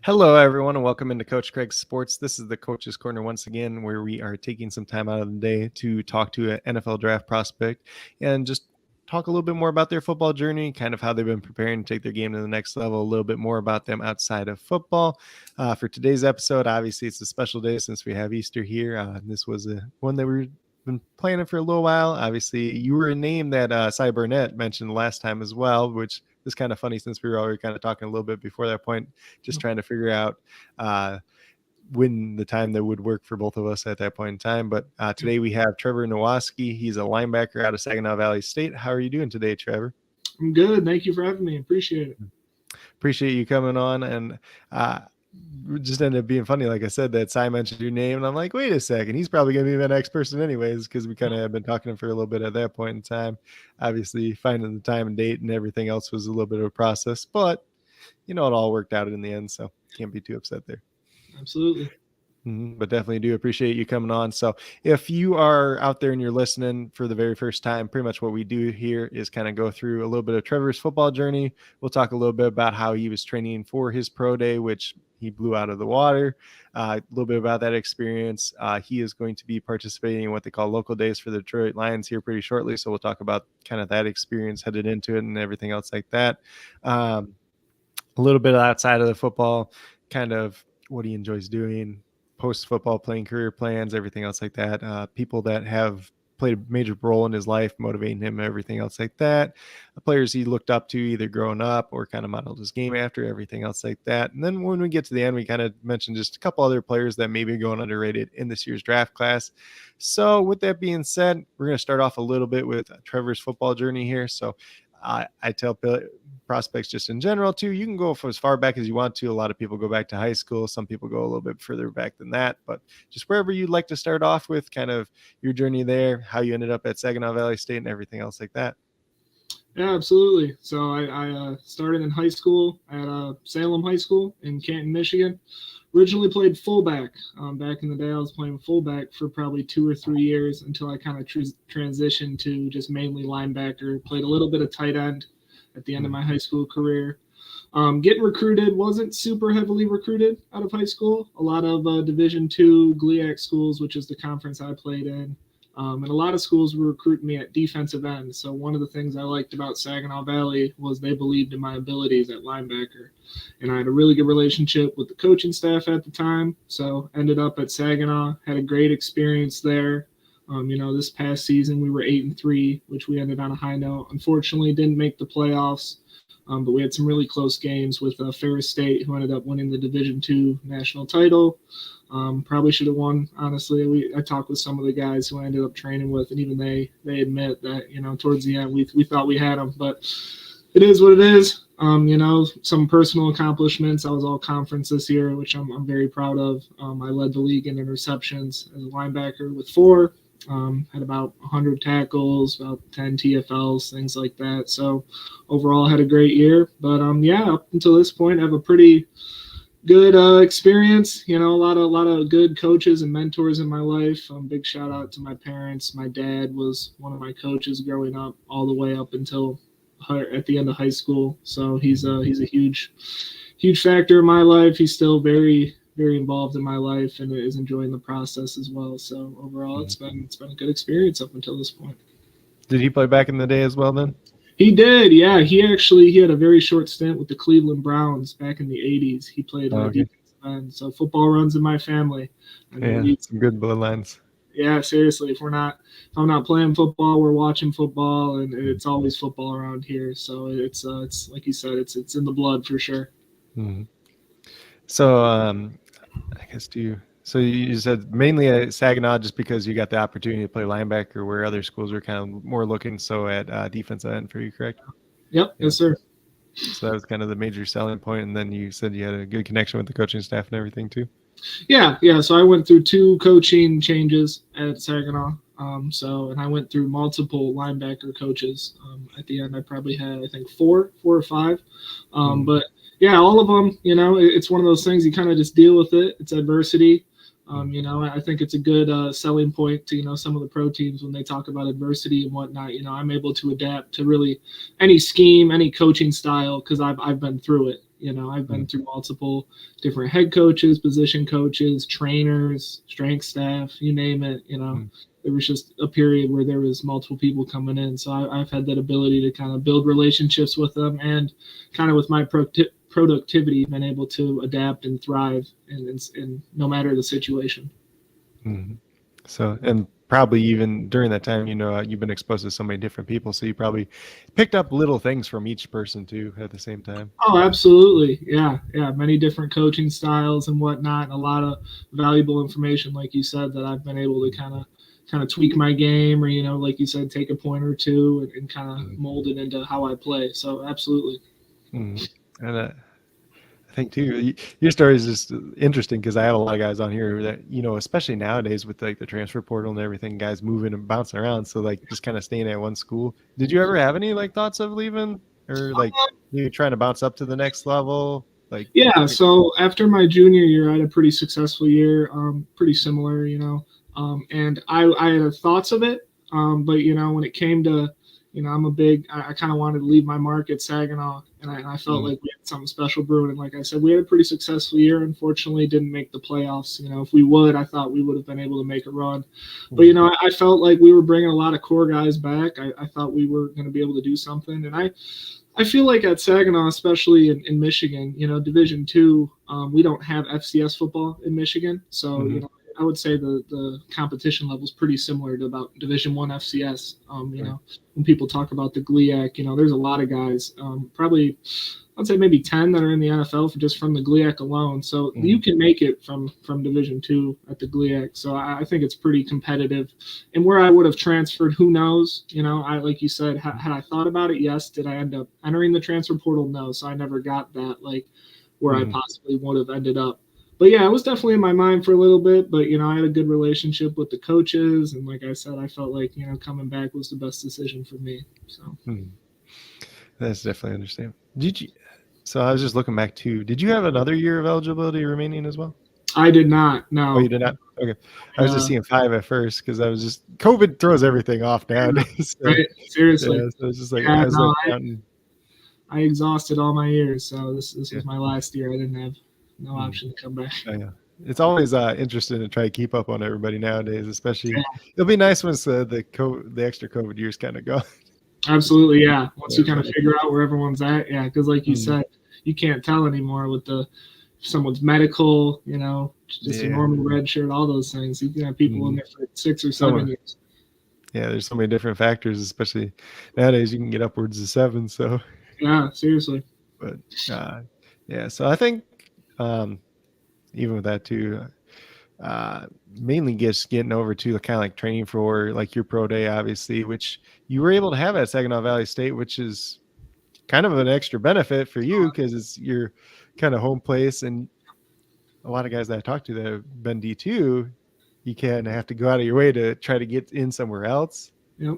Hello, everyone, and welcome into Coach Craig's Sports. This is the Coach's Corner once again, where we are taking some time out of the day to talk to an NFL draft prospect and just talk a little bit more about their football journey, kind of how they've been preparing to take their game to the next level, a little bit more about them outside of football. For today's episode, obviously, it's a special day since we have Easter here. This was one that we've been planning for a little while. Obviously, you were a name that Cy Burnett mentioned last time as well, which is kind of funny since we were already kind of talking a little bit before that point, just trying to figure out when the time that would work for both of us at that point in time. But today we have Trevor Nowaske. He's a linebacker out of Saginaw Valley State. How are you doing today, Trevor? I'm good. Thank you for having me. Appreciate it. Appreciate you coming on. And just ended up being funny. Like I said, that Cy mentioned your name, and I'm like, wait a second, he's probably going to be the next person anyways, because we kind of have been talking to him for a little bit at that point in time. Obviously, finding the time and date and everything else was a little bit of a process, but it all worked out in the end, so can't be too upset there. Absolutely. But definitely do appreciate you coming on. So if you are out there and you're listening for the very first time, pretty much what we do here is kind of go through a little bit of Trevor's football journey. We'll talk a little bit about how he was training for his pro day, which he blew out of the water. A little bit about that experience. He is going to be participating in what they call local days for the Detroit Lions here pretty shortly. So we'll talk about kind of that experience headed into it and everything else like that. A little bit outside of the football, kind of what he enjoys doing, post-football playing career plans, everything else like that. People that have played a major role in his life, motivating him, everything else like that. Players he looked up to either growing up or kind of modeled his game after, everything else like that. And then when we get to the end, we kind of mentioned just a couple other players that may be going underrated in this year's draft class. So with that being said, we're going to start off a little bit with Trevor's football journey here. So I tell prospects just in general too, you can go for as far back as you want to. A lot of people go back to high school. Some people go a little bit further back than that, but just wherever you'd like to start off with, kind of your journey there, how you ended up at Saginaw Valley State and everything else like that. Yeah, absolutely. So I started in high school at Salem High School in Canton, Michigan. Originally played fullback. Back in the day, I was playing fullback for probably 2 or 3 years until I kind of transitioned to just mainly linebacker. Played a little bit of tight end at the end of my high school career. Getting recruited, wasn't super heavily recruited out of high school. A lot of Division II GLIAC schools, which is the conference I played in. And a lot of schools were recruiting me at defensive end. So one of the things I liked about Saginaw Valley was they believed in my abilities at linebacker. And I had a really good relationship with the coaching staff at the time. So ended up at Saginaw, had a great experience there. This past season we were 8-3, which we ended on a high note. Unfortunately, didn't make the playoffs. But we had some really close games with Ferris State, who ended up winning the Division II national title. Probably should have won, honestly. I talked with some of the guys who I ended up training with, and even they admit that, towards the end, we thought we had them. But it is what it is. Some personal accomplishments. I was all conference this year, which I'm very proud of. I led the league in interceptions as a linebacker with 4. Had about 100 tackles, about 10 TFLs, things like that. So overall, had a great year. But up until this point, I have a pretty good experience. A lot of good coaches and mentors in my life. Big shout out to my parents. My dad was one of my coaches growing up, all the way up until at the end of high school. So he's a huge factor in my life. He's still very involved in my life and is enjoying the process as well. So overall, it's been a good experience up until this point. Did he play back in the day as well then? He did, yeah. He had a very short stint with the Cleveland Browns back in the 80s. He played defensive end. So football runs in my family. Some good bloodlines. Yeah, seriously. If I'm not playing football, we're watching football, and it's always football around here. So it's like you said, it's in the blood for sure. Mm-hmm. So I guess so you said mainly at Saginaw just because you got the opportunity to play linebacker, where other schools were kind of more looking so at defensive end for you, correct? Yep. Yes, sir. So that was kind of the major selling point, and then you said you had a good connection with the coaching staff and everything too. Yeah. So I went through 2 coaching changes at Saginaw. And I went through multiple linebacker coaches. At the end, I probably had, I think, 4 or 5. But yeah, all of them, it's one of those things you kind of just deal with it. It's adversity. I think it's a good selling point to, some of the pro teams when they talk about adversity and whatnot. I'm able to adapt to really any scheme, any coaching style, because I've been through it. I've been through multiple different head coaches, position coaches, trainers, strength staff, you name it. There was just a period where there was multiple people coming in. So I've had that ability to kind of build relationships with them, and kind of with my productivity, been able to adapt and thrive in no matter the situation. Mm-hmm. So, and probably even during that time, you've been exposed to so many different people, so you probably picked up little things from each person too at the same time. Oh, absolutely. Yeah. Many different coaching styles and whatnot, and a lot of valuable information, like you said, that I've been able to kind of tweak my game, or, like you said, take a point or two and kind of mold it into how I play. So absolutely. Mm-hmm. And I think too, your story is just interesting, because I have a lot of guys on here that, especially nowadays with like the transfer portal and everything, guys moving and bouncing around. So like just kind of staying at one school. Did you ever have any like thoughts of leaving, or like you trying to bounce up to the next level? So after my junior year, I had a pretty successful year, pretty similar, and I had thoughts of it. But when it came to, I kind of wanted to leave my mark at Saginaw, and I felt like we had something special brewing. And like I said, we had a pretty successful year. Unfortunately, didn't make the playoffs. If we would, I thought we would have been able to make a run. But, I felt like we were bringing a lot of core guys back. I thought we were going to be able to do something. And I feel like at Saginaw, especially in Michigan, Division II, we don't have FCS football in Michigan. So, I would say the competition level is pretty similar to about Division I FCS. When people talk about the GLIAC, there's a lot of guys, probably I'd say maybe 10 that are in the NFL just from the GLIAC alone. So you can make it from Division II at the GLIAC. So I think it's pretty competitive. And where I would have transferred, who knows? I, like you said, had I thought about it, yes. Did I end up entering the transfer portal? No. So I never got that, where I possibly would have ended up. But yeah, it was definitely in my mind for a little bit, but I had a good relationship with the coaches, and like I said, I felt like coming back was the best decision for me. So that's definitely understandable. So I was just looking back too. Did you have another year of eligibility remaining as well? I did not. No. Oh, you did not? Okay. I was just seeing 5 at first, because I was just COVID throws everything off nowadays. So, right. Seriously. Yeah, so it's just like I exhausted all my years, so this was my last year. I didn't have no option to come back. Yeah. It's always interesting to try to keep up on everybody nowadays, especially. It'll be nice once the extra COVID years kind of go. Absolutely, yeah. Once you kind of figure out where everyone's at, yeah, because like you said, you can't tell anymore with someone's medical, just a normal red shirt, all those things. You can have people in there for 6 or 7 years. Yeah, there's so many different factors, especially nowadays. You can get upwards of 7. So yeah, seriously. But yeah, so I think even with that too, mainly just getting over to the kind of like training for like your pro day, obviously, which you were able to have at Saginaw Valley State, which is kind of an extra benefit for you, because it's your kind of home place. And a lot of guys that I talked to that have been D2, you kind of have to go out of your way to try to get in somewhere else. Yep.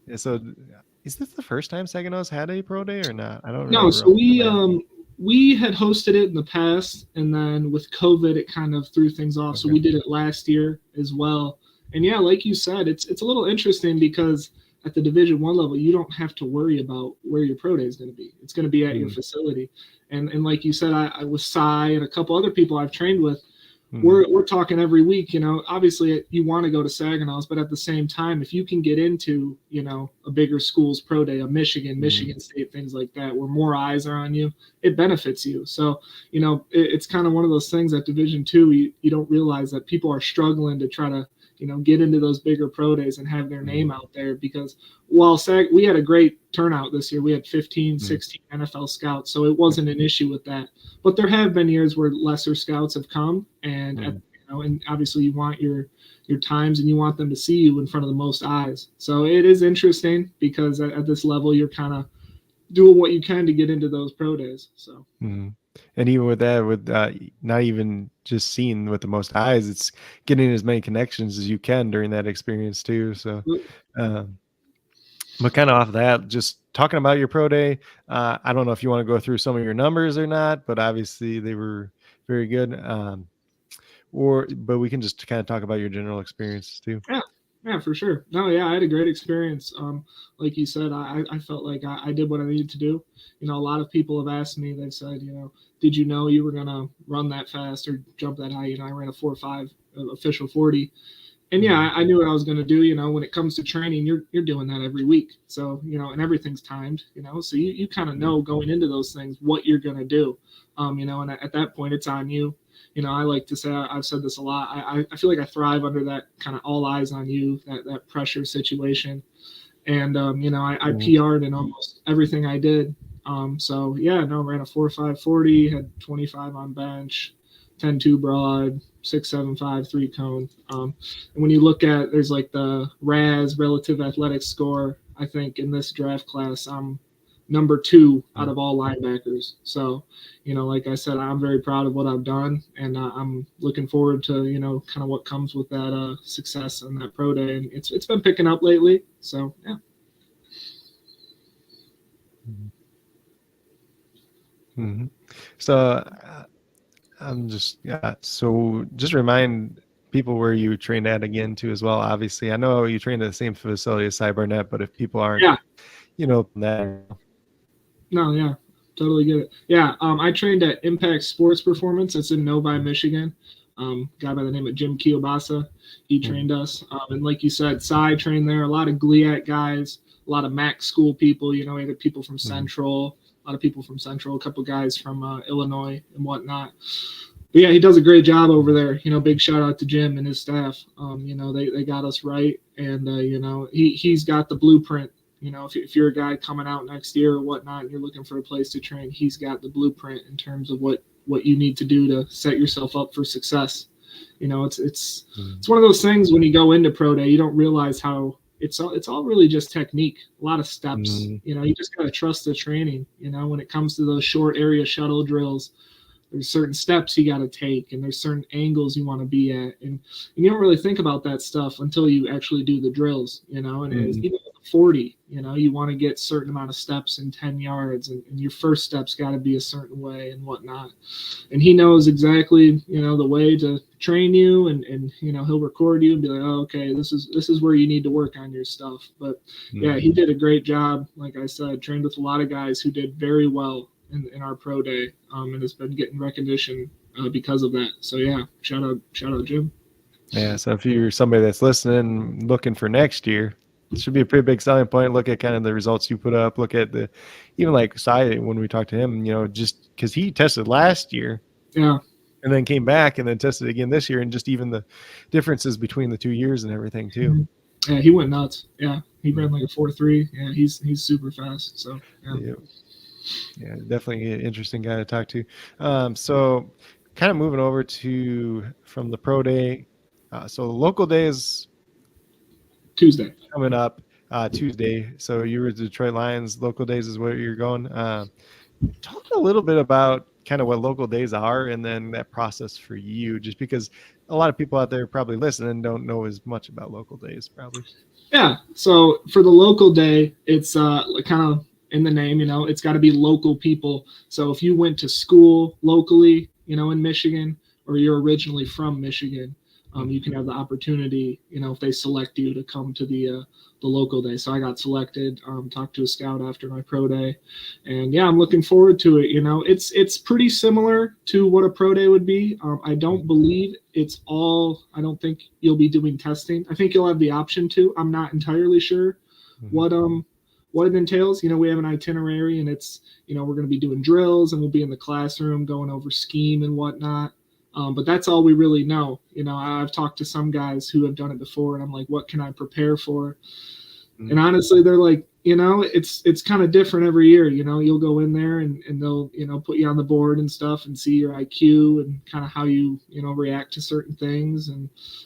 And so is this the first time Saginaw's had a pro day or not? I don't remember. No, so we had hosted it in the past, and then with COVID, it kind of threw things off. Okay. So we did it last year as well. And yeah, like you said, it's a little interesting, because at the Division I level, you don't have to worry about where your pro day is going to be. It's going to be at your facility. And like you said, I with Cy and a couple other people I've trained with, we're talking every week. Obviously you want to go to Saginaw's, but at the same time, if you can get into a bigger school's pro day, a Michigan State, things like that, where more eyes are on you, it benefits you. So it's kind of one of those things at Division II, you don't realize that people are struggling to try to get into those bigger pro days and have their name out there, because while we had a great turnout this year, we had 15, 16 NFL scouts, so it wasn't an issue with that. But there have been years where lesser scouts have come, and and obviously you want your times, and you want them to see you in front of the most eyes. So it is interesting, because at this level, you're kind of doing what you can to get into those pro days. So. And even with that, with not even just seeing with the most eyes, it's getting as many connections as you can during that experience too. So, but kind of off that, just talking about your pro day, I don't know if you want to go through some of your numbers or not, but obviously they were very good. But we can just kind of talk about your general experiences too. Yeah. Yeah, for sure. No, yeah, I had a great experience. Like you said, I felt like I did what I needed to do. A lot of people have asked me, they've said, did you know you were going to run that fast or jump that high? I ran a 4.5 official 40. And yeah, I knew what I was going to do. When it comes to training, you're doing that every week. So, and everything's timed, so you kind of know going into those things what you're going to do. And at that point, it's on you. I like to say, I've said this a lot. I feel like I thrive under that kind of all eyes on you, that pressure situation. And, I PR'd in almost everything I did. So yeah, no, ran a 4.5 40, had 25 on bench, 10-2 broad, 6.75 3 cone. And when you look at, there's like the RAS relative athletic score. I think in this draft class, I'm number 2 out of all linebackers. So, like I said, I'm very proud of what I've done, and I'm looking forward to, kind of what comes with that success in that pro day. And it's been picking up lately. So yeah. Mm-hmm. So I'm just so just remind people where you trained at again too as well. Obviously, I know you trained at the same facility as Cy Barnett, but if people aren't, that. No, yeah, totally get it. Yeah, I trained at Impact Sports Performance. It's in Novi, Michigan. Guy by the name of Jim Kielbasa, he trained us. And like you said, Cy trained there. A lot of GLIAC guys, a lot of MAC school people. We had people from Central, a lot of people from Central, a couple guys from Illinois and whatnot. But yeah, he does a great job over there. Big shout out to Jim and his staff. They got us right, and he's got the blueprint. If you're a guy coming out next year or whatnot, and you're looking for a place to train, he's got the blueprint in terms of what you need to do to set yourself up for success. It's one of those things when you go into pro day, you don't realize how it's all really just technique, a lot of steps. You just got to trust the training. When it comes to those short area shuttle drills, there's certain steps you got to take, and there's certain angles you want to be at, and you don't really think about that stuff until you actually do the drills, and even with 40, you want to get certain amount of steps in 10 yards, and your first steps got to be a certain way and whatnot. And he knows exactly, the way to train you, and he'll record you and be like, oh, okay, this is where you need to work on your stuff. But yeah, he did a great job. Like I said, trained with a lot of guys who did very well in our pro day, and has been getting recognition because of that. So yeah, shout out Jim. Yeah, so if you're somebody that's listening, looking for next year, it should be a pretty big selling point. Look at kind of the results you put up. Look at even like Cy, when we talked to him, just because he tested last year, and then came back and then tested again this year, and just even the differences between the 2 years and everything too. Yeah, he went nuts. Yeah, he ran like a 4.3. Yeah, he's super fast. So yeah, definitely an interesting guy to talk to. So kind of moving over from the pro day. So the local day is Tuesday coming up, Tuesday. So you were the Detroit Lions. Local days is where you're going. Talk a little bit about kind of what local days are, and then that process for you, just because a lot of people out there probably listen and don't know as much about local days probably. Yeah. So for the local day, it's kind of in the name, it's got to be local people. So if you went to school locally, in Michigan, or you're originally from Michigan, you can have the opportunity, if they select you, to come to the local day. So I got selected, talked to a scout after my pro day, and yeah, I'm looking forward to it. It's pretty similar to what a pro day would be. I don't believe I don't think you'll be doing testing. I think you'll have the option to. I'm not entirely sure what it entails. We have an itinerary, and it's, we're going to be doing drills, and we'll be in the classroom going over scheme and whatnot. But that's all we really know. I've talked to some guys who have done it before, and I'm like, what can I prepare for? And honestly, they're like, it's kind of different every year. You'll go in there and they'll, put you on the board and stuff and see your IQ and kind of how you, react to certain things.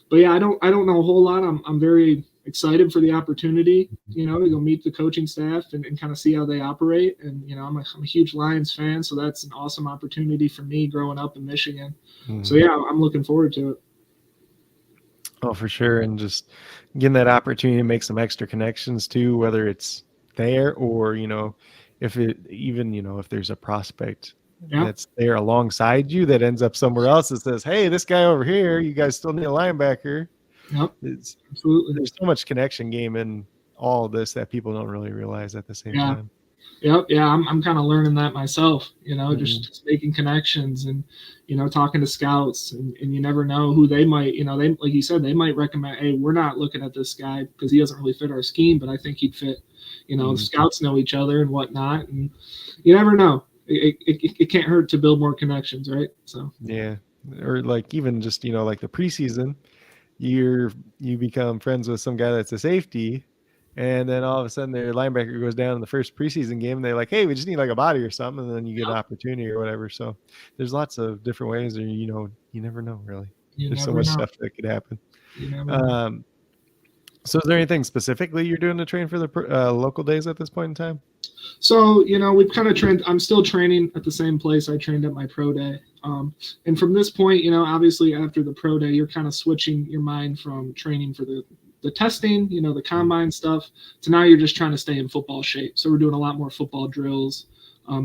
But yeah, I don't know a whole lot. I'm very excited for the opportunity, to go meet the coaching staff and kind of see how they operate. And, I'm a huge Lions fan, so that's an awesome opportunity for me growing up in Michigan. So yeah, I'm looking forward to it. Oh, for sure. And just getting that opportunity to make some extra connections too, whether it's there or, if there's a prospect that's there alongside you that ends up somewhere else that says, hey, this guy over here, you guys still need a linebacker. Yep. It's, Absolutely. there's so much connection game in all of this that people don't really realize at the same Yeah. time. Yep. Yeah. I'm kind of learning that myself, Mm-hmm. just making connections and, talking to scouts and you never know who they might, they, like you said, they might recommend, hey, we're not looking at this guy because he doesn't really fit our scheme, but I think he'd fit, Mm-hmm. scouts know each other and whatnot. And you never know. It can't hurt to build more connections. Right. So, Yeah. Or like even just, like the preseason, you become friends with some guy that's a safety, and then all of a sudden their linebacker goes down in the first preseason game and they're like, hey, we just need like a body or something, and then you get an yep, opportunity or whatever. So there's lots of different ways, or you never know really. you There's so never much know. stuff that could happen. You never know. Um, so is there anything specifically you're doing to train for the local days at this point in time? So, we've kind of trained. I'm still training at the same place I trained at my pro day. And from this point, obviously after the pro day, you're kind of switching your mind from training for the testing, the combine stuff, to now you're just trying to stay in football shape. So we're doing a lot more football drills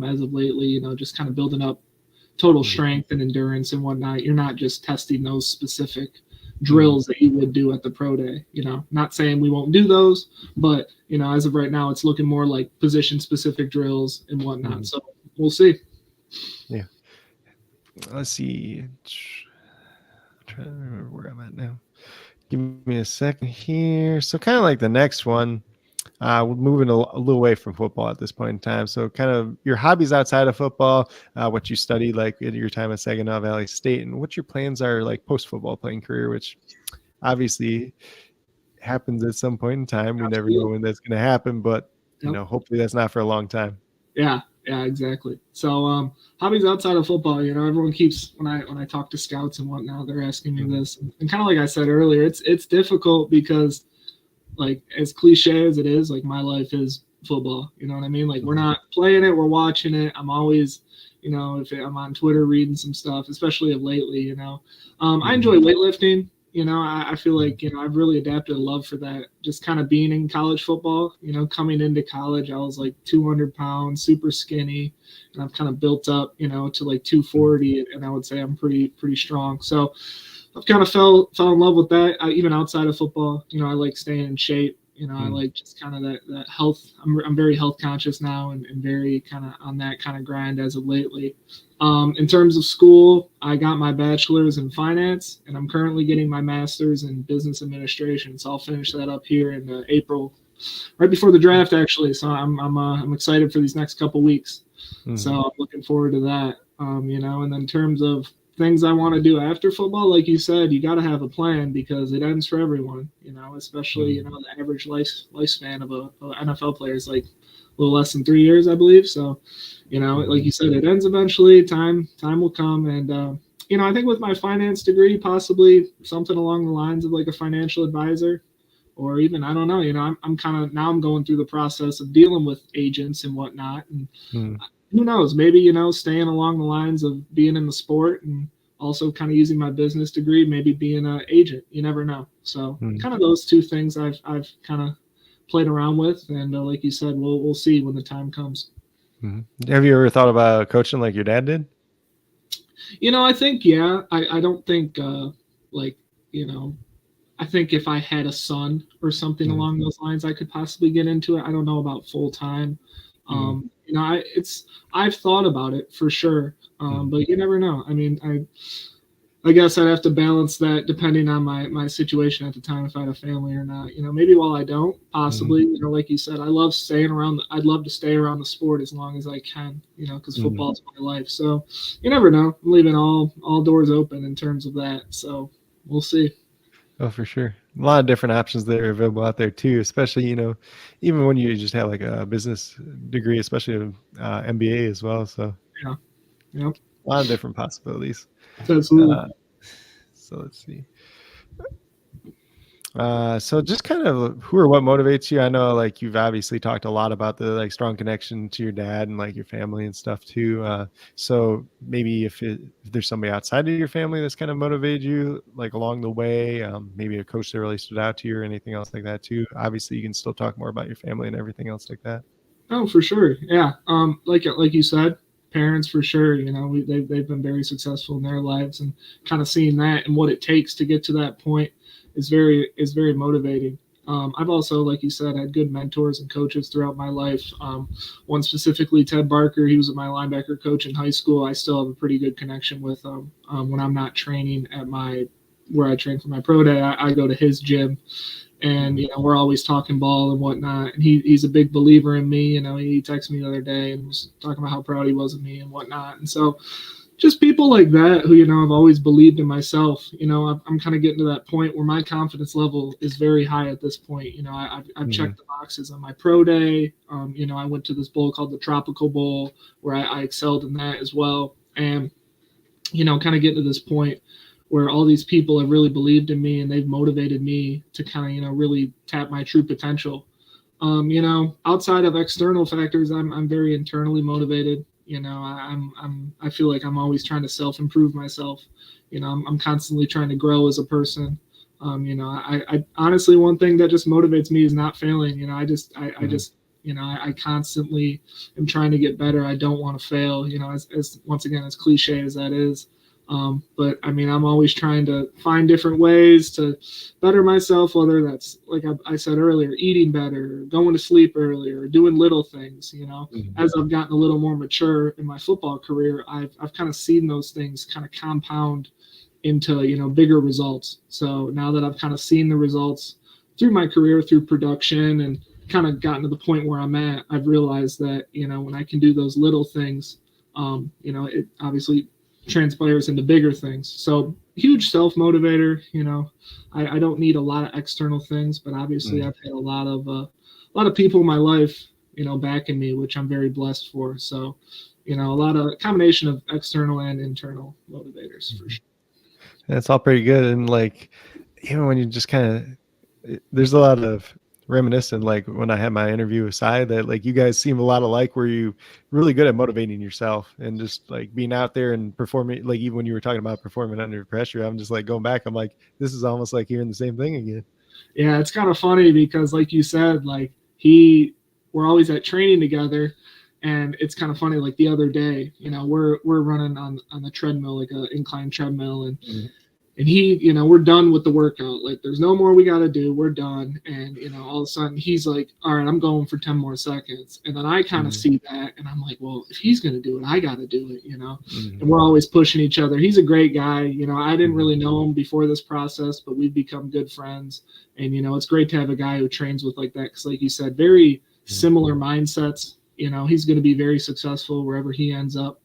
as of lately, just kind of building up total strength and endurance and whatnot. You're not just testing those specific drills that you would do at the pro day. Not saying we won't do those, but as of right now, it's looking more like position specific drills and whatnot. So we'll see. Yeah. Let's see. I'm trying to remember where I'm at now. Give me a second here. So kind of like the next one, we're moving a little away from football at this point in time. So kind of your hobbies outside of football, what you studied like at your time at Saginaw Valley State, and what your plans are like post-football playing career, which obviously happens at some point in time. We never know when that's going to happen, but hopefully that's not for a long time. Yeah, exactly. So hobbies outside of football, everyone keeps when I talk to scouts and whatnot, they're asking me this, and kind of like I said earlier, it's difficult because like as cliche as it is, like my life is football. You know what I mean? Like we're not playing it, we're watching it. I'm always, if I'm on Twitter reading some stuff, especially of lately, I enjoy weightlifting. I feel like, I've really adapted a love for that. Just kind of being in college football, coming into college, I was like 200 pounds, super skinny, and I've kind of built up, to like 240, and I would say I'm pretty strong. So I've kind of fell in love with that. Even outside of football, I like staying in shape. I like just kind of that health. I'm very health conscious now and very kind of on that kind of grind as of lately. In terms of school, I got my bachelor's in finance, and I'm currently getting my master's in business administration. So I'll finish that up here in April, right before the draft, actually. So I'm excited for these next couple weeks. So I'm looking forward to that. And then in terms of things I want to do after football, like you said, you got to have a plan because it ends for everyone, especially, the average lifespan of a NFL player is like a little less than 3 years, I believe. So, like you said, it ends eventually. Time will come. And, I think with my finance degree, possibly something along the lines of like a financial advisor, or even, I don't know, I'm kind of, now I'm going through the process of dealing with agents and whatnot. And who knows, maybe, staying along the lines of being in the sport and also kind of using my business degree, maybe being an agent. You never know. So kind of those two things I've kind of played around with. And like you said, we'll see when the time comes. Have you ever thought about coaching like your dad did? I think, yeah, I don't think I think if I had a son or something along those lines, I could possibly get into it. I don't know about full time. I've thought about it for sure, but you never know. I mean, I guess I'd have to balance that depending on my situation at the time, if I had a family or not. Maybe while I don't, possibly. Like you said, I'd love to stay around the sport as long as I can. Because football is my life. So you never know. I'm leaving all doors open in terms of that. So we'll see. Oh, for sure. A lot of different options that are available out there too, especially, even when you just have like a business degree, especially an MBA as well. So yeah, a lot of different possibilities. Absolutely. So let's see. So just kind of who or what motivates you? I know like you've obviously talked a lot about the like strong connection to your dad and like your family and stuff too. So maybe if there's somebody outside of your family that's kind of motivated you like along the way, maybe a coach that really stood out to you or anything else like that too. Obviously you can still talk more about your family and everything else like that. Oh, for sure. Yeah. Like you said, parents for sure. They've been very successful in their lives, and kind of seeing that and what it takes to get to that point is very motivating. I've also, like you said, had good mentors and coaches throughout my life. One specifically, Ted Barker. He was my linebacker coach in high school. I still have a pretty good connection with him. When I'm not training at where I train for my pro day, I go to his gym, and we're always talking ball and whatnot. And he's a big believer in me. He texted me the other day and was talking about how proud he was of me and whatnot. And so, just people like that who, I've always believed in myself. I'm kind of getting to that point where my confidence level is very high at this point. I've checked the boxes on my pro day. I went to this bowl called the Tropical Bowl where I excelled in that as well. And, kind of getting to this point where all these people have really believed in me and they've motivated me to kind of, really tap my true potential. Outside of external factors, I'm very internally motivated. I feel like I'm always trying to self-improve myself. I'm constantly trying to grow as a person. I honestly, one thing that just motivates me is not failing. I constantly am trying to get better. I don't want to fail, as once again, as cliche as that is. But I'm always trying to find different ways to better myself, whether that's, like I said earlier, eating better, going to sleep earlier, doing little things. As I've gotten a little more mature in my football career, I've kind of seen those things kind of compound into, bigger results. So now that I've kind of seen the results through my career, through production, and kind of gotten to the point where I'm at, I've realized that, when I can do those little things, it obviously transpires into bigger things. So huge self-motivator. I don't need a lot of external things, but obviously I've had a lot of people in my life, backing me, which I'm very blessed for. So, a lot of combination of external and internal motivators for sure. That's all pretty good. And like, even when you just kind of, there's a lot of reminiscent, like when I had my interview with Cy, that like you guys seem a lot alike, where you really good at motivating yourself and just like being out there and performing. Like even when you were talking about performing under pressure, I'm just like going back, I'm like, this is almost like hearing the same thing again. Yeah, it's kind of funny because, like you said, like we're always at training together, and it's kind of funny. Like the other day, we're running on the treadmill, like an incline treadmill, and and he, we're done with the workout. Like there's no more we got to do. We're done. And, all of a sudden he's like, all right, I'm going for 10 more seconds. And then I kind of see that and I'm like, well, if he's going to do it, I got to do it, and we're always pushing each other. He's a great guy. I didn't really know him before this process, but we've become good friends. And, it's great to have a guy who trains with like that. 'Cause like you said, very similar mindsets. He's going to be very successful wherever he ends up.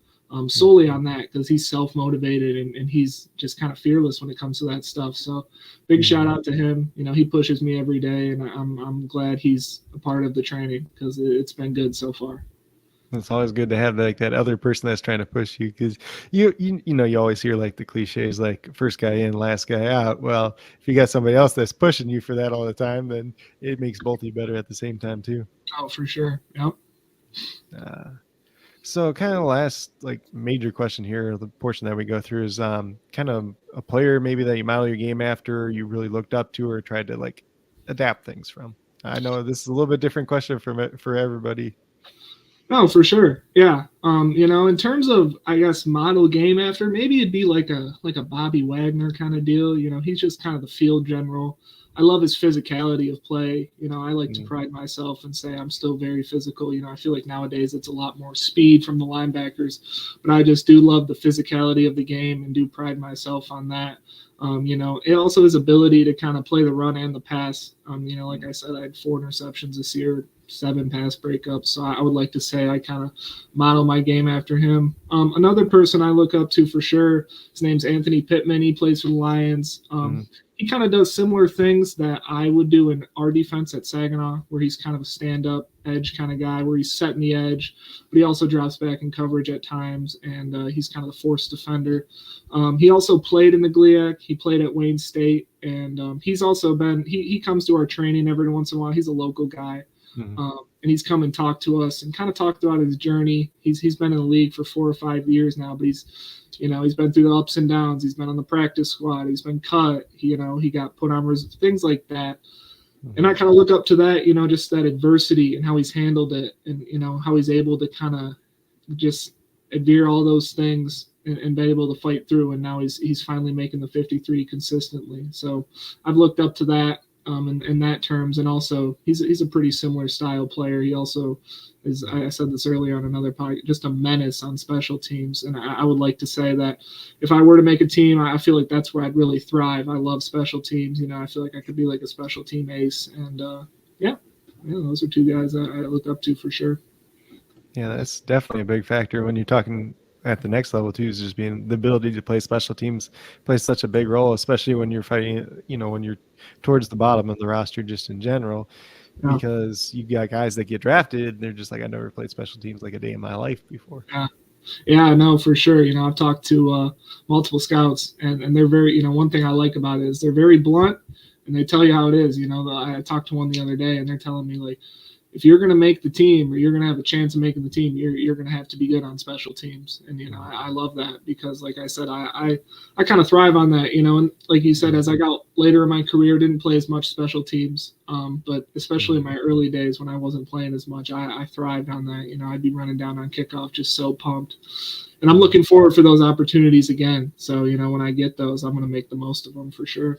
Solely on that, because he's self-motivated and he's just kind of fearless when it comes to that stuff. So big shout out to him. He pushes me every day, and I'm glad he's a part of the training because it's been good so far. It's always good to have like that other person that's trying to push you, because you always hear like the cliches, like first guy in, last guy out. Well, if you got somebody else that's pushing you for that all the time, then it makes both of you better at the same time too. Oh, for sure. Yep. So kind of the last like major question here, the portion that we go through is kind of a player maybe that you model your game after, you really looked up to or tried to like adapt things from. I know this is a little bit different question for everybody. No, for sure. Yeah. In terms of, I guess, model game after, maybe it'd be like a Bobby Wagner kind of deal. He's just kind of the field general. I love his physicality of play. I like to pride myself and say I'm still very physical. I feel like nowadays it's a lot more speed from the linebackers, but I just do love the physicality of the game and do pride myself on that. It also his ability to kind of play the run and the pass. Like I said, I had 4 interceptions this year, 7 pass breakups. So I would like to say I kind of model my game after him. Another person I look up to for sure, his name's Anthony Pittman. He plays for the Lions. He kind of does similar things that I would do in our defense at Saginaw, where he's kind of a stand-up edge kind of guy, where he's setting the edge, but he also drops back in coverage at times, and he's kind of the force defender. He also played in the GLIAC. He played at Wayne State, and he's also been – he comes to our training every once in a while. He's a local guy. And he's come and talked to us and kind of talked about his journey. He's been in the league for 4 or 5 years now, but he's been through the ups and downs. He's been on the practice squad. He's been cut. He got put on things like that. And I kind of look up to that, just that adversity and how he's handled it, and how he's able to kind of just adhere all those things and been able to fight through. And now he's finally making the 53 consistently. So I've looked up to that in that terms. And also he's a pretty similar style player. He also is, I said this earlier on another podcast, just a menace on special teams. And I would like to say that if I were to make a team, I feel like that's where I'd really thrive. I love special teams. You know, I feel like I could be like a special team ace. And yeah, those are two guys I look up to for sure. Yeah, that's definitely a big factor when you're talking at the next level too, is just being the ability to play special teams plays such a big role, especially when you're fighting, you know, when you're towards the bottom of the roster just in general. Yeah. Because you got guys that get drafted and they're just like, I never played special teams like a day in my life before. Yeah, no, for sure. You know, I've talked to multiple scouts, and they're very, you know, one thing I like about it is they're very blunt and they tell you how it is. You know, I talked to one the other day and they're telling me, like, if you're going to make the team or you're going to have a chance of making the team, you're going to have to be good on special teams. And, you know, I love that because, like I said, I kind of thrive on that, you know, and like you said, as I got later in my career, didn't play as much special teams, but especially in my early days when I wasn't playing as much, I thrived on that. You know, I'd be running down on kickoff just so pumped. And I'm looking forward for those opportunities again. So, you know, when I get those, I'm going to make the most of them for sure.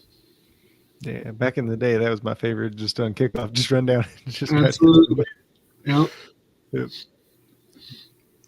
Yeah, back in the day, that was my favorite. Just on kickoff, just run down. Just absolutely. Yep.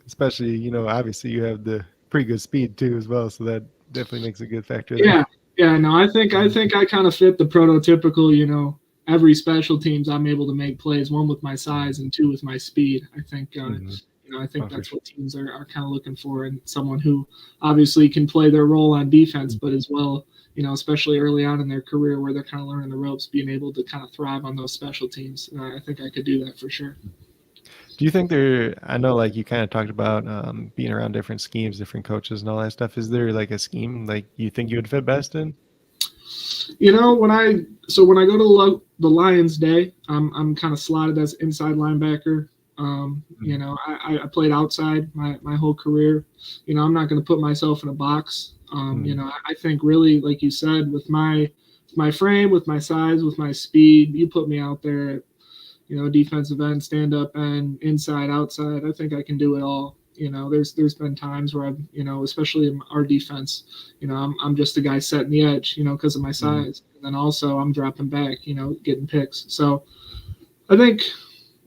Especially, you know, obviously you have the pretty good speed too as well, so that definitely makes a good factor. Yeah. No, I think I kind of fit the prototypical. You know, every special teams I'm able to make plays. One with my size and two with my speed. I think. You know, I think that's what teams are kind of looking for, and someone who obviously can play their role on defense, but as well, you know, especially early on in their career where they're kind of learning the ropes, being able to kind of thrive on those special teams. And I think I could do that for sure. Do you think I know like you kind of talked about being around different schemes, different coaches and all that stuff. Is there like a scheme like you think you would fit best in? You know, when I go to the Lions Day, I'm kind of slotted as inside linebacker. You know, I played outside my whole career. You know, I'm not going to put myself in a box. You know, I think really, like you said, with my frame, with my size, with my speed, you put me out there at, you know, defensive end, stand up end, inside, outside. I think I can do it all. You know, there's been times where I've, you know, especially in our defense, you know, I'm just a guy setting the edge, you know, because of my size. And then also I'm dropping back, you know, getting picks. So I think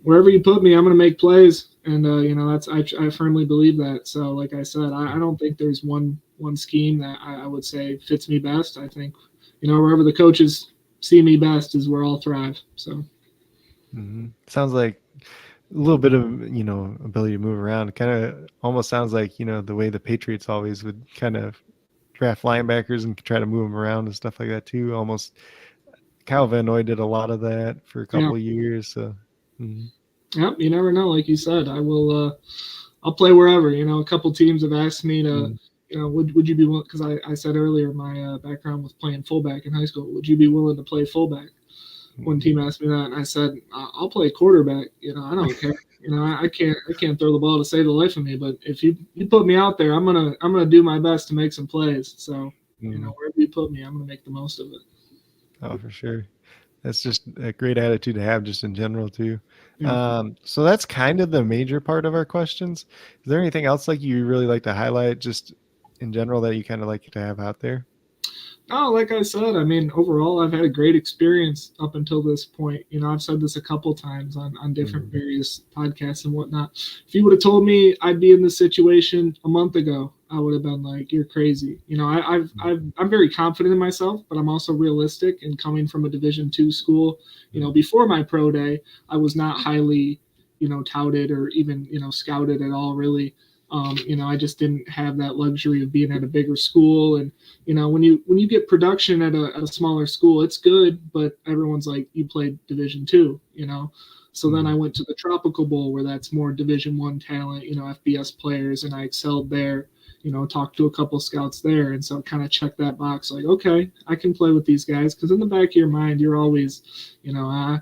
wherever you put me, I'm going to make plays. And, you know, I firmly believe that. So like I said, I don't think there's one scheme that I would say fits me best. I think, you know, wherever the coaches see me best is where I'll thrive. So. Sounds like a little bit of, you know, ability to move around. Kind of almost sounds like, you know, the way the Patriots always would kind of draft linebackers and try to move them around and stuff like that too. Almost Kyle Van Noy did a lot of that for a couple of years. So. Yep, you never know. Like you said, I'll play wherever. You know, a couple teams have asked me to, you know, would you be willing? Because I said earlier my background was playing fullback in high school. Would you be willing to play fullback? One team asked me that, and I said, I'll play quarterback. You know, I don't care. You know, I can't throw the ball to save the life of me. But if you put me out there, I'm gonna do my best to make some plays. So, you know, wherever you put me, I'm gonna make the most of it. Oh, for sure. That's just a great attitude to have, just in general too. So that's kind of the major part of our questions. Is there anything else like you really like to highlight, just in general, that you kind of like to have out there? Oh, like I said, I mean, overall, I've had a great experience up until this point. You know, I've said this a couple times on different various podcasts and whatnot. If you would have told me I'd be in this situation a month ago, I would have been like, "You're crazy." You know, I'm very confident in myself, but I'm also realistic. And coming from a Division II school, you know, before my pro day, I was not highly, you know, touted or even, you know, scouted at all, really. You know, I just didn't have that luxury of being at a bigger school. And, you know, when you get production at a smaller school, it's good, but everyone's like, you played Division II, you know? So then I went to the Tropical Bowl where that's more Division I talent, you know, FBS players, and I excelled there, you know, talked to a couple scouts there. And so kind of checked that box like, okay, I can play with these guys. Because in the back of your mind, you're always, you know,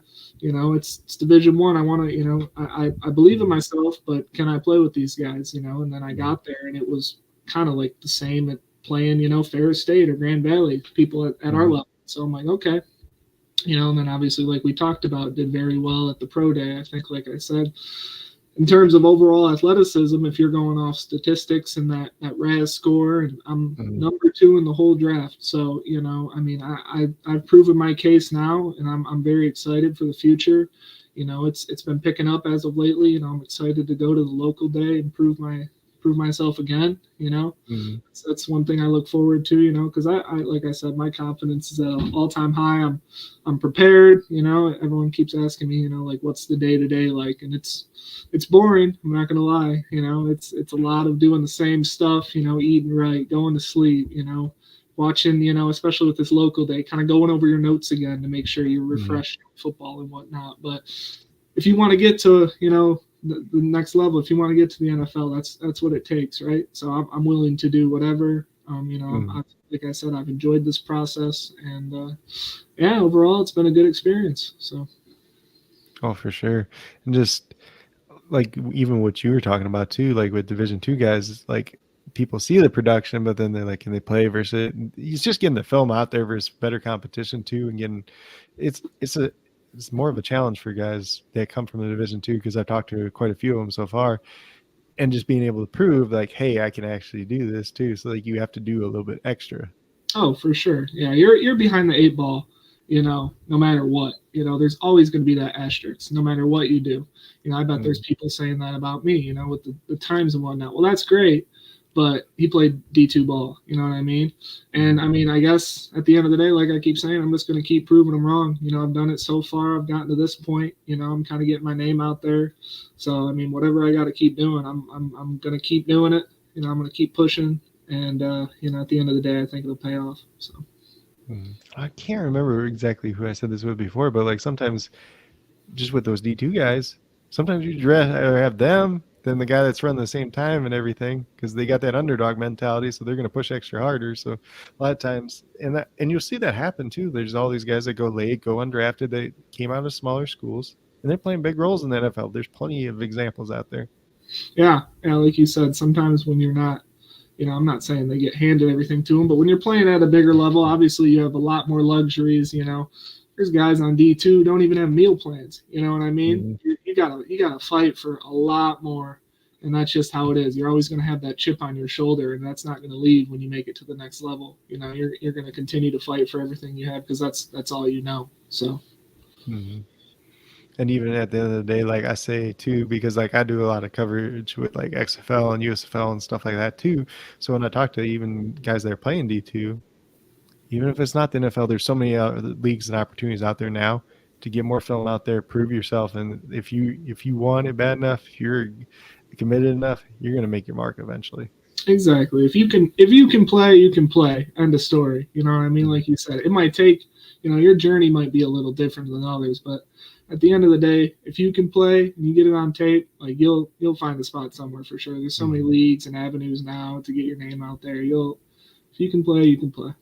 it's Division I. I want to, you know, I believe in myself, but can I play with these guys, you know? And then I got there, and it was kind of like the same at playing, you know, Ferris State or Grand Valley, people at our level. So I'm like, okay. You know, and then obviously, like we talked about, did very well at the pro day. I think, like I said, in terms of overall athleticism, if you're going off statistics and that RAS score, and I'm number 2 in the whole draft. So, I mean, I've proven my case now, and I'm very excited for the future. It's been picking up as of lately. I'm excited to go to the local day and prove myself again. That's one thing I look forward to. Because I like I said, my confidence is at an all-time high. I'm prepared. Everyone keeps asking me, like, what's the day-to-day like, and it's boring. I'm not gonna lie. It's a lot of doing the same stuff. Eating right, going to sleep. Watching. Especially with this local day, kind of going over your notes again to make sure you're refreshed on football and whatnot. But if you want to get to the next level, if you want to get to the NFL, that's what it takes, right? So I'm willing to do whatever. Like I said, I've enjoyed this process, and overall, it's been a good experience. So. Oh, for sure. And just like even what you were talking about too, like with Division II guys, like people see the production, but then they're like, can they play versus it? It's just getting the film out there versus better competition too, and getting it's more of a challenge for guys that come from the Division II, because I've talked to quite a few of them so far, and just being able to prove like, hey, I can actually do this too. So like you have to do a little bit extra. Oh, for sure. Yeah, you're behind the 8 ball, no matter what. There's always going to be that asterisk no matter what you do. I bet there's people saying that about me, with the times and whatnot. Well, that's great, but he played D2 ball, you know what I mean? And I mean, I guess at the end of the day, like I keep saying, I'm just going to keep proving them wrong. I've done it so far. I've gotten to this point. I'm kind of getting my name out there. So I mean, whatever I got to keep doing, I'm going to keep doing it. I'm going to keep pushing. And at the end of the day, I think it'll pay off. So I can't remember exactly who I said this with before, but like sometimes just with those D2 guys, sometimes you have them than the guy that's run the same time and everything, because they got that underdog mentality, so they're going to push extra harder. So a lot of times, and you'll see that happen too. There's all these guys that go late, go undrafted, they came out of smaller schools, and they're playing big roles in the NFL. There's plenty of examples out there. Yeah, like you said, sometimes when you're not, I'm not saying they get handed everything to them, but when you're playing at a bigger level, obviously you have a lot more luxuries. There's guys on D2 don't even have meal plans. You know what I mean? You gotta fight for a lot more, and that's just how it is. You're always going to have that chip on your shoulder, and that's not going to leave when you make it to the next level. You're going to continue to fight for everything you have, because that's all you know. So. And even at the end of the day, like I say too, because like I do a lot of coverage with like XFL and USFL and stuff like that too. So when I talk to even guys that are playing D2, even if it's not the NFL, there's so many leagues and opportunities out there now to get more film out there, prove yourself. And if you want it bad enough, if you're committed enough, you're going to make your mark eventually. Exactly. If you can play, you can play. End of story. You know what I mean? Like you said, it might take, your journey might be a little different than others, but at the end of the day, if you can play and you get it on tape, like you'll find a spot somewhere for sure. There's so many leagues and avenues now to get your name out there. If you can play, you can play.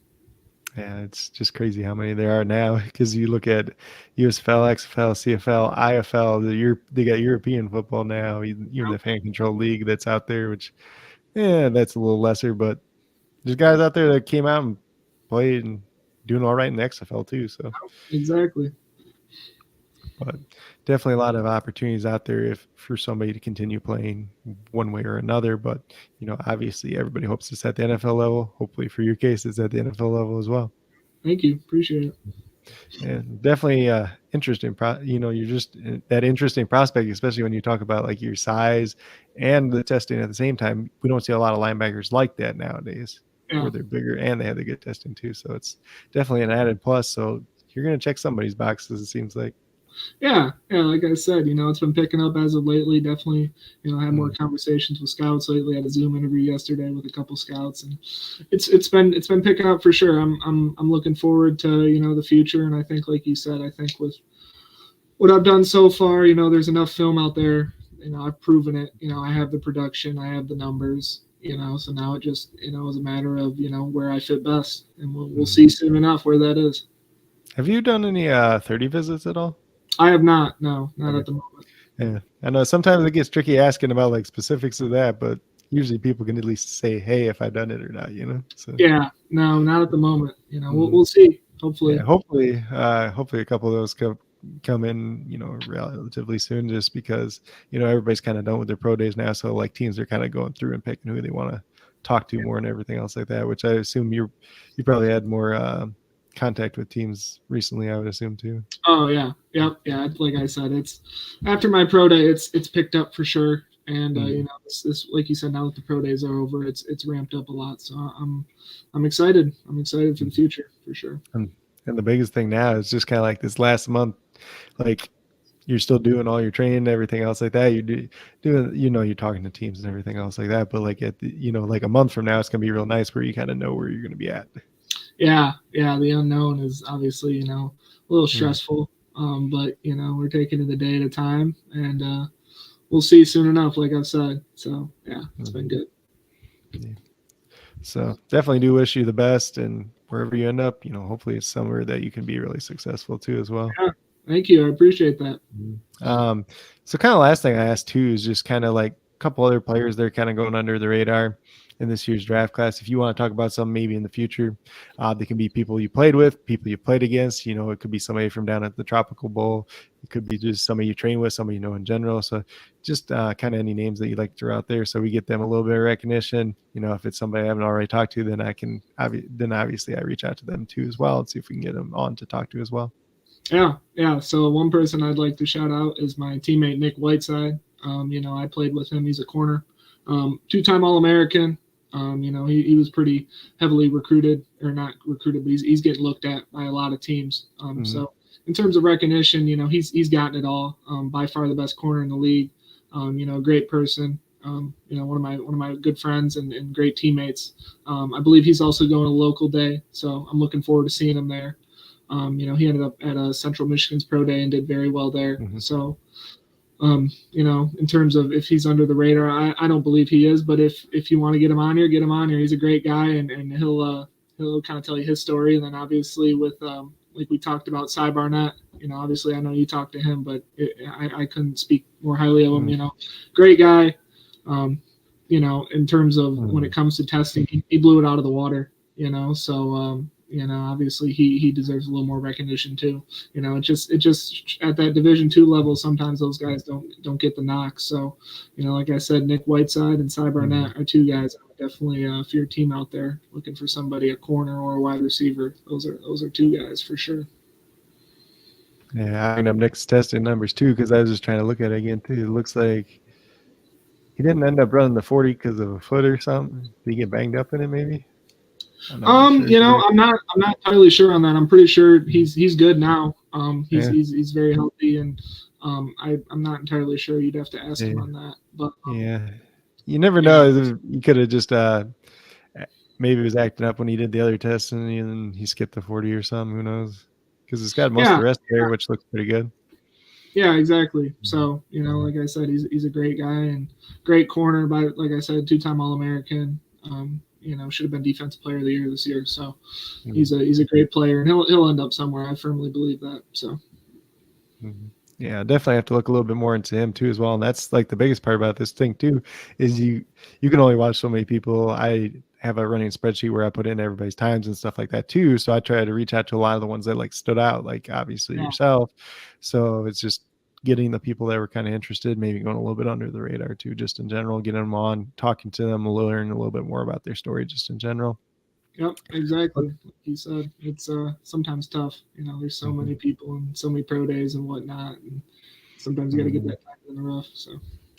Yeah, it's just crazy how many there are now, because you look at USFL, XFL, CFL, IFL, they got European football now, even the fan control league that's out there, which, that's a little lesser, but there's guys out there that came out and played and doing all right in the XFL too. So exactly. But definitely a lot of opportunities out there for somebody to continue playing one way or another. But, obviously everybody hopes it's at the NFL level. Hopefully for your case, it's at the NFL level as well. Thank you. Appreciate it. And definitely interesting. You're just that interesting prospect, especially when you talk about like your size and the testing at the same time. We don't see a lot of linebackers like that nowadays, where they're bigger and they have the good testing too. So it's definitely an added plus. So you're going to check somebody's boxes, it seems like. Yeah. Like I said, it's been picking up as of lately. Definitely, I had more conversations with scouts lately. I had a Zoom interview yesterday with a couple scouts, and it's been picking up for sure. I'm looking forward to the future, and I think, like you said, I think with what I've done so far, there's enough film out there. I've proven it. I have the production, I have the numbers. So now it just is a matter of where I fit best, and we'll see soon enough where that is. Have you done any 30 visits at all? I have not. No, not at the moment. Yeah, I know sometimes it gets tricky asking about like specifics of that, but usually people can at least say, "Hey, if I've done it or not," So yeah, no, not at the moment. We'll see. Hopefully, hopefully a couple of those come in, relatively soon, just because, everybody's kind of done with their pro days now. So like teams are kind of going through and picking who they want to talk to more and everything else like that, which I assume you probably had more contact with teams recently, I would assume too. Oh yeah. Yep. Yeah. Like I said, it's after my pro day, it's picked up for sure. And this like you said, now that the pro days are over, it's ramped up a lot. So I'm excited. I'm excited for the future for sure. And the biggest thing now is just kind of like this last month, like you're still doing all your training and everything else like that. You're doing, you're talking to teams and everything else like that. But like like a month from now, it's gonna be real nice where you kind of know where you're gonna be at. Yeah. The unknown is obviously a little stressful. But we're taking it a day at a time, and we'll see soon enough, like I've said. So yeah, it's been good. Yeah. So definitely do wish you the best, and wherever you end up, hopefully it's somewhere that you can be really successful too as well. Yeah, thank you. I appreciate that. So kind of last thing I asked too is just kind of like a couple other players that are kind of going under the radar in this year's draft class. If you want to talk about some maybe in the future, they can be people you played with, people you played against. It could be somebody from down at the Tropical Bowl. It could be just somebody you train with, somebody in general. So just kind of any names that you'd like to throw out there so we get them a little bit of recognition. If it's somebody I haven't already talked to, then obviously I reach out to them too as well and see if we can get them on to talk to as well. Yeah. So one person I'd like to shout out is my teammate Nick Whiteside. I played with him. He's a corner, two-time All-American. He was pretty heavily recruited, or not recruited, but he's getting looked at by a lot of teams. So in terms of recognition, he's gotten it all. By far the best corner in the league. Great person. One of my good friends and great teammates. I believe he's also going to local day, so I'm looking forward to seeing him there. He ended up at Central Michigan's pro day and did very well there. So, in terms of if he's under the radar, I don't believe he is, but if you want to get him on here, get him on here. He's a great guy, and he'll kind of tell you his story. And then obviously with, like we talked about, Cy Barnett, obviously I know you talked to him, but I couldn't speak more highly of him, great guy. In terms of when it comes to testing, he blew it out of the water, so, obviously he deserves a little more recognition too. It just at that Division II level, sometimes those guys don't get the knock. So, like I said, Nick Whiteside and Cy Barnett are two guys I would definitely, if you're a team out there looking for somebody, a corner or a wide receiver, those are two guys for sure. Yeah, I bring up Nick's testing numbers too, because I was just trying to look at it again too. It looks like he didn't end up running the 40 because of a foot or something. Did he get banged up in it maybe? I'm not entirely sure on that. I'm pretty sure he's good now. He's very healthy, and I'm not entirely sure. You'd have to ask him on that. But you never know. You could have just maybe was acting up when he did the other test, and then he skipped the 40 or something. Who knows? Because it's got most of the rest there, which looks pretty good. Yeah, exactly. So like I said, he's a great guy and great corner. But like I said, two-time All-American. Should have been Defensive Player of the Year this year. So he's a great player, and he'll end up somewhere. I firmly believe that. So yeah, definitely have to look a little bit more into him too as well. And that's like the biggest part about this thing too, is you can only watch so many people. I have a running spreadsheet where I put in everybody's times and stuff like that too. So I try to reach out to a lot of the ones that like stood out, like obviously yourself. So it's just getting the people that were kind of interested, maybe going a little bit under the radar too, just in general, getting them on, talking to them, learn a little bit more about their story just in general. Yep, exactly. Like you said, it's sometimes tough. There's so many people and so many pro days and whatnot, and sometimes you got to get that time in the rough. So.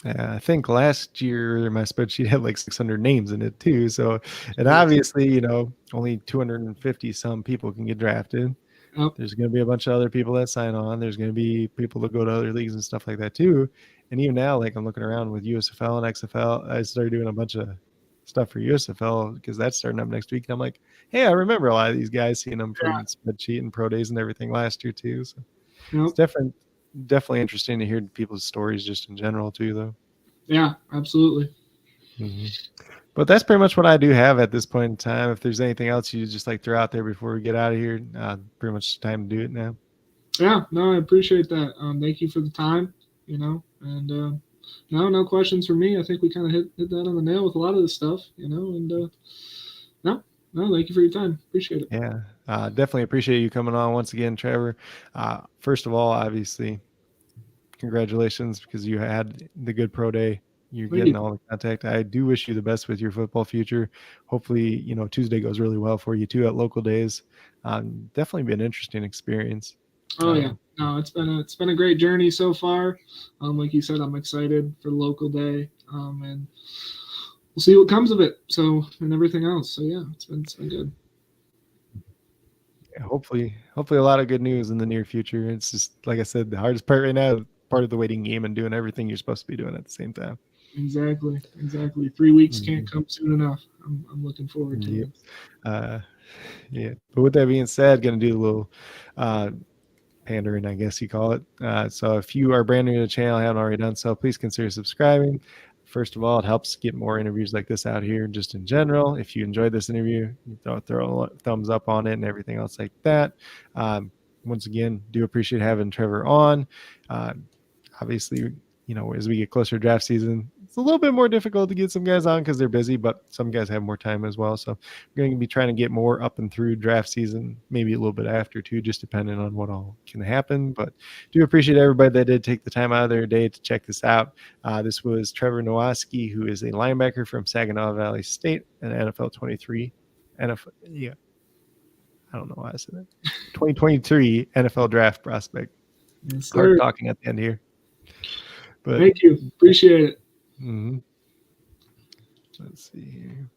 I think last year my spreadsheet had like 600 names in it too. So, and obviously, only 250 some people can get drafted. Yep. There's going to be a bunch of other people that sign on. There's going to be people that go to other leagues and stuff like that too. And even now, like I'm looking around with USFL and XFL, I started doing a bunch of stuff for USFL because that's starting up next week. And I'm like, hey, I remember a lot of these guys, seeing them from spreadsheet and pro days and everything last year too. So it's definitely interesting to hear people's stories just in general too, though. Yeah, absolutely. But that's pretty much what I do have at this point in time. If there's anything else you just like throw out there before we get out of here, pretty much time to do it now. Yeah, no, I appreciate that. Thank you for the time, and no questions for me. I think we kind of hit that on the nail with a lot of this stuff, and no, thank you for your time. Appreciate it. Yeah. Definitely appreciate you coming on once again, Trevor. First of all, obviously, congratulations because you had the good pro day. You're Thank getting you. all the contact. I do wish you the best with your football future. Hopefully, Tuesday goes really well for you too at local days. Definitely be an interesting experience. Oh yeah, no, it's been a great journey so far. Like you said, I'm excited for local day, and we'll see what comes of it. So and everything else. So yeah, it's been good. Yeah, hopefully a lot of good news in the near future. It's just like I said, the hardest part right now is part of the waiting game and doing everything you're supposed to be doing at the same time. Exactly. 3 weeks can't Mhm. come soon enough. I'm looking forward to Yep. it. Uh, yeah. But with that being said, going to do a little uh, pandering, I guess you call it. So if you are brand new to the channel, haven't already done so, please consider subscribing. First of all, it helps get more interviews like this out here just in general. If you enjoyed this interview, throw a thumbs up on it and everything else like that. Once again, do appreciate having Trevor on. Uh, Obviously, as we get closer to draft season, it's a little bit more difficult to get some guys on because they're busy, but some guys have more time as well. So we're going to be trying to get more up and through draft season, maybe a little bit after too, just depending on what all can happen. But do appreciate everybody that did take the time out of their day to check this out. This was Trevor Nowaske, who is a linebacker from Saginaw Valley State, an NFL 23. NFL, yeah, I don't know why I said that. 2023 NFL draft prospect. Yes, Hard sir. talking at the end here. But Thank you. Appreciate it. mm-hmm. Let's see here.